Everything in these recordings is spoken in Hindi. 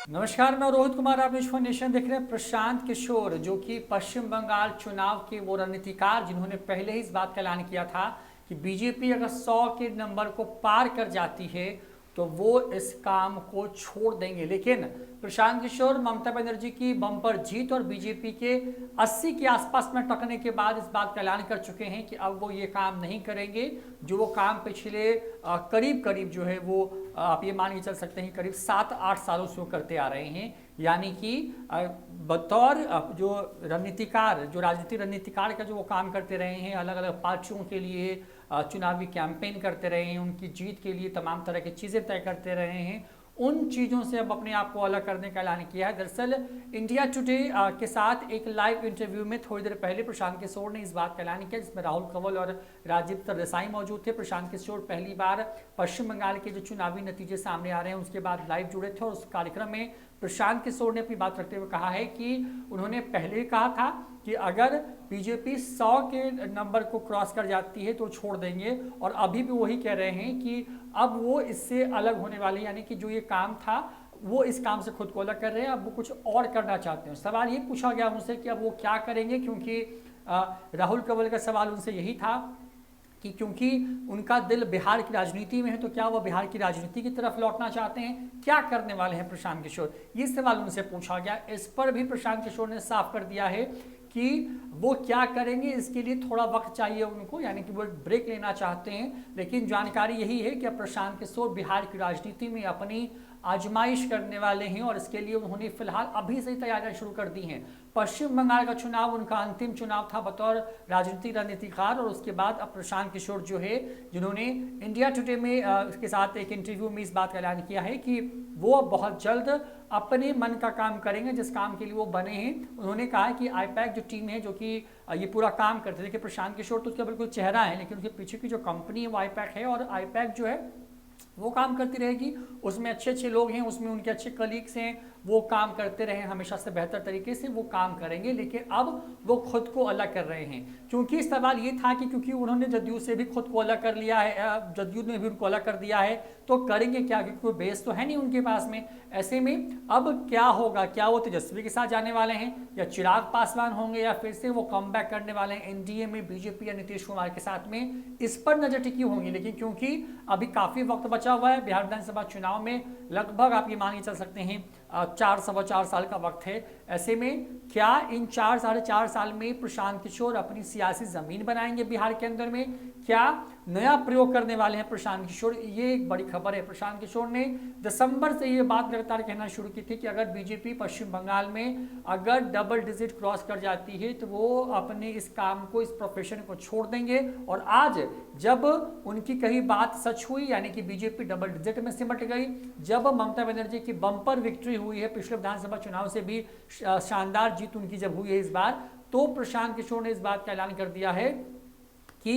नमस्कार, मैं रोहित कुमार। आप न्यूज नेशन देख रहे हैं। प्रशांत किशोर जो कि पश्चिम बंगाल चुनाव के वो रणनीतिकार जिन्होंने पहले ही इस बात का ऐलान किया था कि बीजेपी अगर 100 के नंबर को पार कर जाती है तो वो इस काम को छोड़ देंगे। लेकिन प्रशांत किशोर ममता बनर्जी की बम्पर जीत और बीजेपी के 80 के आसपास में टकने के बाद इस बात का ऐलान कर चुके हैं कि अब वो ये काम नहीं करेंगे जो वो काम पिछले करीब करीब जो है वो आप ये मान के चल सकते हैं करीब 7-8 सालों से वो करते आ रहे हैं। यानी कि बतौर जो रणनीतिकार, जो राजनीतिक रणनीतिकार का जो वो काम करते रहे हैं, अलग अलग पार्टियों के लिए चुनावी कैंपेन करते रहे हैं, उनकी जीत के लिए तमाम तरह की चीज़ें तय करते रहे हैं, उन चीज़ों से अब अपने आप को अलग करने का ऐलान किया है। दरअसल इंडिया टुडे के साथ एक लाइव इंटरव्यू में थोड़ी देर पहले प्रशांत किशोर ने इस बात का ऐलान किया, जिसमें राहुल कंवल और राजीव सरदेसाई मौजूद थे। प्रशांत किशोर पहली बार पश्चिम बंगाल के जो चुनावी नतीजे सामने आ रहे हैं उसके बाद लाइव जुड़े थे और उस कार्यक्रम में प्रशांत किशोर ने अपनी बात रखते हुए कहा है कि उन्होंने पहले कहा था कि अगर बीजेपी 100 के नंबर को क्रॉस कर जाती है तो छोड़ देंगे, और अभी भी वही कह रहे हैं कि अब वो इससे अलग होने वाले, यानी कि जो ये काम था वो इस काम से खुद को अलग कर रहे हैं, अब वो कुछ और करना चाहते हैं। सवाल ये पूछा गया उनसे कि अब वो क्या करेंगे, क्योंकि राहुल कंवल का सवाल उनसे यही था कि क्योंकि उनका दिल बिहार की राजनीति में है तो क्या वो बिहार की राजनीति की तरफ लौटना चाहते हैं, क्या करने वाले हैं प्रशांत किशोर, ये सवाल उनसे पूछा गया। इस पर भी प्रशांत किशोर ने साफ कर दिया है कि वो क्या करेंगे, इसके लिए थोड़ा वक्त चाहिए उनको, यानी कि वो ब्रेक लेना चाहते हैं। लेकिन जानकारी यही है कि प्रशांत किशोर बिहार की राजनीति में अपनी आजमाइश करने वाले हैं और इसके लिए उन्होंने फिलहाल अभी से ही तैयारियां शुरू कर दी हैं। पश्चिम बंगाल का चुनाव उनका अंतिम चुनाव था बतौर राजनीतिक रणनीतिकार, और उसके बाद अब प्रशांत किशोर जो है, जिन्होंने इंडिया टुडे में इसके साथ एक इंटरव्यू में इस बात का ऐलान किया है कि वो बहुत जल्द अपने मन का काम करेंगे, जिस काम के लिए वो बने हैं। उन्होंने कहा कि आईपैक जो टीम है जो कि ये पूरा काम करते थे कि प्रशांत किशोर तो उसका बिल्कुल चेहरा है, लेकिन उसके पीछे की जो कंपनी है वो आईपैक है, और आईपैक जो है वो काम करती रहेगी, उसमें अच्छे अच्छे लोग हैं, उसमें उनके अच्छे कलीग्स हैं, वो काम करते रहे हमेशा से बेहतर तरीके से वो काम करेंगे। लेकिन अब वो खुद को अलग कर रहे हैं, क्योंकि सवाल ये था कि क्योंकि उन्होंने जदयू से भी खुद को अलग कर लिया है, जदयू ने भी उनको अलग कर दिया है, तो करेंगे क्या, क्योंकि कोई बेस तो है नहीं उनके पास में। ऐसे में अब क्या होगा, क्या वो तेजस्वी के साथ जाने वाले हैं या चिराग पासवान होंगे या फिर से वो कम बैक करने वाले हैं एनडीए में बीजेपी या नीतीश कुमार के साथ में, इस पर नजर टिकी होंगी। लेकिन क्योंकि अभी काफी वक्त बचा हुआ है, बिहार विधानसभा चुनाव में लगभग आप ये मान के चल सकते हैं 4-4.25 साल का वक्त है। ऐसे में क्या इन 4-4.5 साल में प्रशांत किशोर अपनी सियासी जमीन बनाएंगे बिहार के अंदर में, क्या नया प्रयोग करने वाले हैं प्रशांत किशोर, ये एक बड़ी खबर है। प्रशांत किशोर ने दिसंबर से ये बात लगातार कहना शुरू की थी कि अगर बीजेपी पश्चिम बंगाल में अगर डबल डिजिट क्रॉस कर जाती है तो वो अपने इस काम को, इस प्रोफेशन को छोड़ देंगे। और आज जब उनकी कही बात सच हुई, यानी कि बीजेपी डबल डिजिट में सिमट गई, जब ममता बनर्जी की बम्पर विक्ट्री हुई है, पिछले विधानसभा चुनाव से भी शानदार जीत उनकी जब हुई है इस बार, तो प्रशांत किशोर ने इस बात का ऐलान कर दिया है कि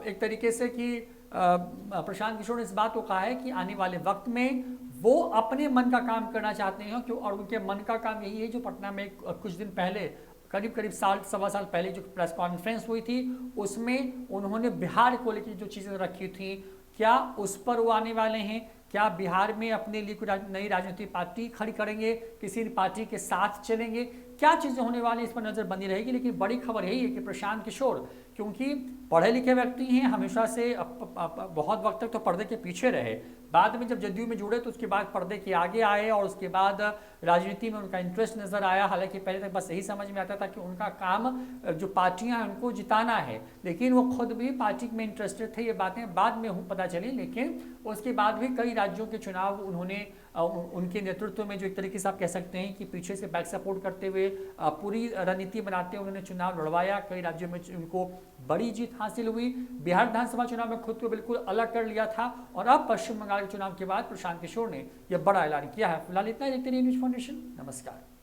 एक तरीके से कि प्रशांत किशोर ने इस बात को कहा है कि आने वाले वक्त में वो अपने मन का काम करना चाहते हैं, क्यों, और उनके मन का काम यही है जो पटना में कुछ दिन पहले करीब सवा साल पहले जो प्रेस कॉन्फ्रेंस हुई थी उसमें उन्होंने बिहार को लेकर जो चीज़ें रखी थी, क्या उस पर वो आने वाले हैं, क्या बिहार में अपने लिए कोई नई राजनीतिक पार्टी खड़ी करेंगे, किसी पार्टी के साथ चलेंगे, क्या चीज़ें होने वाली इस पर नज़र बनी रहेगी। लेकिन बड़ी खबर यही है कि प्रशांत किशोर क्योंकि पढ़े लिखे व्यक्ति हैं, हमेशा से बहुत वक्त तक तो पर्दे के पीछे रहे, बाद में जब जदयू में जुड़े तो उसके बाद पर्दे के आगे आए और उसके बाद राजनीति में उनका इंटरेस्ट नज़र आया। हालांकि पहले तक बस यही समझ में आता था कि उनका काम जो पार्टियां हैं उनको जिताना है, लेकिन वो खुद भी पार्टी में इंटरेस्टेड थे, ये बातें बाद में पता चली। लेकिन उसके बाद भी कई राज्यों के चुनाव उन्होंने उनके नेतृत्व में, जो एक तरीके से आप कह सकते हैं कि पीछे से बैक सपोर्ट करते हुए पूरी रणनीति बनाते हुए उन्होंने चुनाव लड़वाया, कई राज्यों में उनको बड़ी जीत हासिल हुई, बिहार विधानसभा चुनाव में खुद को बिल्कुल अलग कर लिया था, और अब पश्चिम बंगाल के चुनाव के बाद प्रशांत किशोर ने यह बड़ा ऐलान किया है। फिलहाल इतना ही, देखते रहिए न्यूज नेशन। नमस्कार।